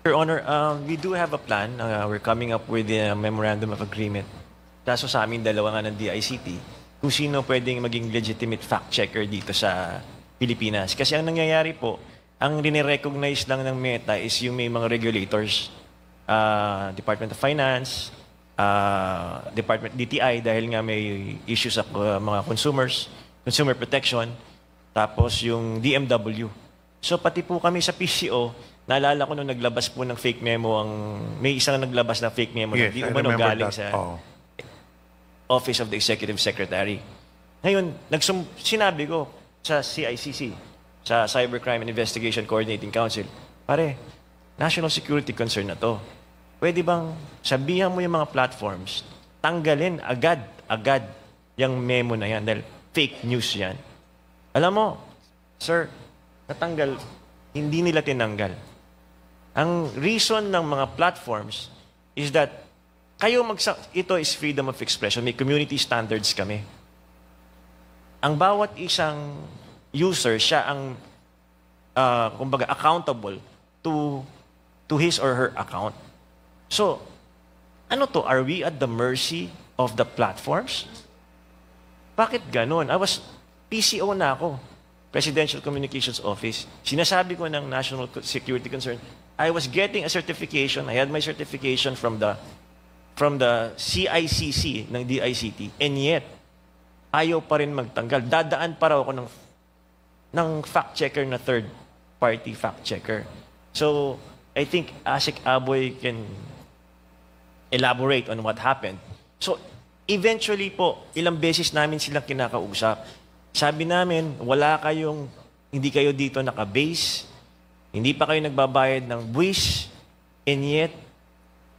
Your Honor, we do have a plan. We're coming up with a memorandum of agreement. Kaso sa amin, dalawa nga ng DICT, kung sino pwedeng maging legitimate fact-checker dito sa Pilipinas. Kasi ang nangyayari po, ang rinirecognize lang ng Meta is yung may mga regulators, Department of Finance, Department DTI dahil nga may issues sa mga consumers, consumer protection, tapos yung DMW. So pati po kami sa PCO, naalala ko nung naglabas po ng fake memo, may isang naglabas ng fake memo Yes, na di I umano remember galing that. sa Oo. Office of the Executive Secretary. Ngayon, sinabi ko sa CICC, sa Cybercrime and Investigation Coordinating Council, pare, national security concern na to. Pwede bang sabihan mo yung mga platforms, tanggalin agad yung memo na yan dahil fake news yan. Alam mo, sir, natanggal, hindi nila tinanggal. Ang reason ng mga platforms is that ito is freedom of expression. May community standards kami. Ang bawat isang user, siya ang kumbaga accountable to his or her account. So, ano to? Are we at the mercy of the platforms? Bakit ganun? PCO na ako, Presidential Communications Office. Sinasabi ko ng national security concern, I was getting a certification, I had my certification from the CICC ng DICT, and yet, ayaw pa rin magtanggal. Dadaan pa raw ako ng fact-checker na third-party fact-checker. So, I think Asik Aboy can elaborate on what happened. So, eventually po, ilang beses namin silang kinakausap. Sabi namin, hindi kayo dito naka-base, hindi pa kayo nagbabayad ng buwis, and yet,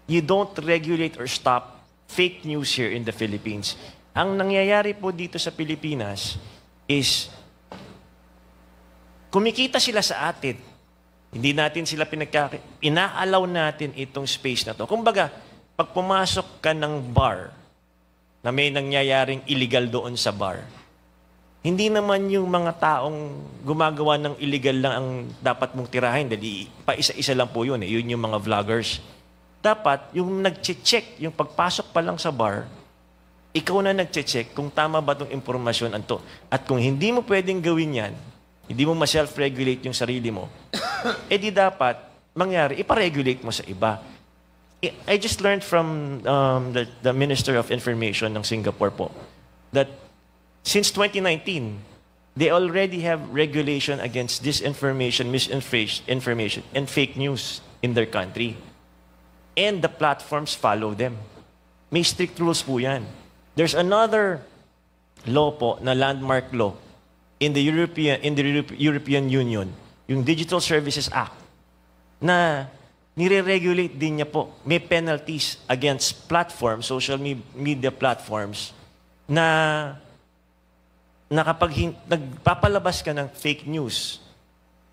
you don't regulate or stop fake news here in the Philippines. Ang nangyayari po dito sa Pilipinas is, kumikita sila sa atin. Hindi natin sila inaalaw natin itong space na to. Kumbaga, pag pumasok ka ng bar, na may nangyayaring illegal doon sa bar, hindi naman yung mga taong gumagawa ng illegal lang ang dapat mong tirahin. Dahil pa isa-isa lang po yun. Yun yung mga vloggers. Dapat, yung nag-check, yung pagpasok pa lang sa bar, ikaw na nag-check kung tama ba itong impormasyon anto. At kung hindi mo pwedeng gawin yan, hindi mo ma-self-regulate yung sarili mo, di dapat mangyari, ipa-regulate mo sa iba. I just learned from the Minister of Information ng Singapore po that since 2019, they already have regulation against disinformation, misinformation, and fake news in their country. And the platforms follow them. May strict rules po yan. There's another law po, na landmark law, in the European Union, yung Digital Services Act, na nire-regulate din niya po. May penalties against platforms, social media platforms, na kapag nagpapalabas ka ng fake news,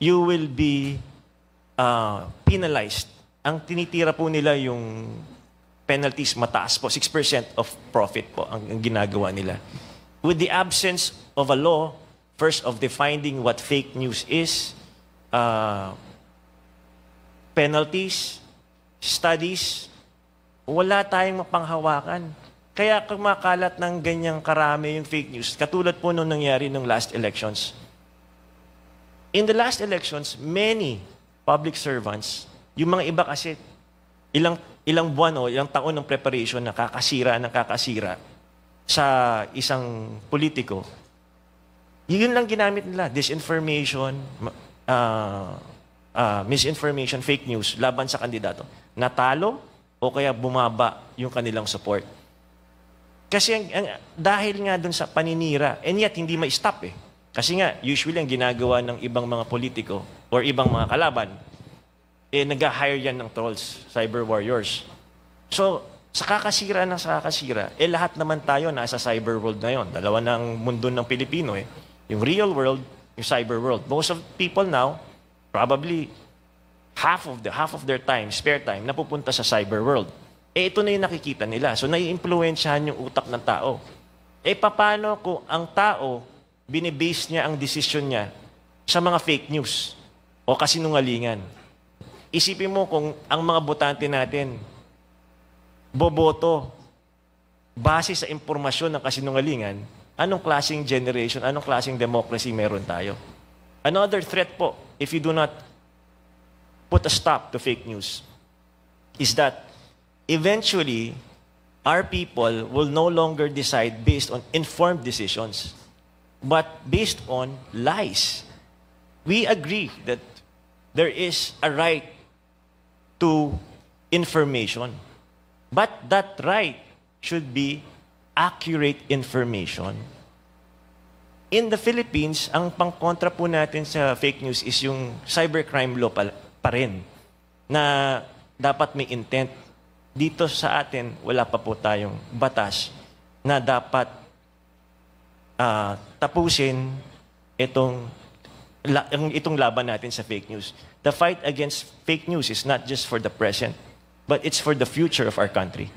you will be penalized. Ang tinitira po nila yung penalties mataas po, 6% of profit po ang ginagawa nila. With the absence of a law, first of defining what fake news is, penalties, studies, wala tayong mapanghawakan. Kaya kumakalat ng ganyang karami yung fake news, katulad po nung nangyari nung last elections. In the last elections, many public servants, yung mga iba kasi, ilang buwan o ilang taon ng preparation na kakasira sa isang politiko, yun lang ginamit nila. Disinformation, misinformation, fake news, laban sa kandidato. Natalo o kaya bumaba yung kanilang support. Kasi dahil nga dun sa paninira, and yet hindi ma-stop eh. Kasi nga, usually ang ginagawa ng ibang mga politiko or ibang mga kalaban, nag-hire yan ng trolls, cyber warriors. So, sa kakasira, lahat naman tayo nasa cyber world na yon. Dalawa ng mundo ng Pilipino eh. Yung real world, yung cyber world. Most of people now, probably half of their time, spare time, napupunta sa cyber world. Ito na yung nakikita nila. So, nai-influensyahan yung utak ng tao. Paano kung ang tao, binibase niya ang desisyon niya sa mga fake news o kasinungalingan? isipin mo kung ang mga botante natin boboto base sa impormasyon ng kasinungalingan, anong klaseng generation, anong klaseng democracy meron tayo? Another threat po, if you do not put a stop to fake news, is that eventually, our people will no longer decide based on informed decisions, but based on lies. We agree that there is a right to information, but that right should be accurate information. In the Philippines, ang pangkontra po natin sa fake news is yung cybercrime law pa rin, na dapat may intent. Dito sa atin, wala pa po tayong batas na dapat tapusin itong laban natin sa fake news. The fight against fake news is not just for the present, but it's for the future of our country.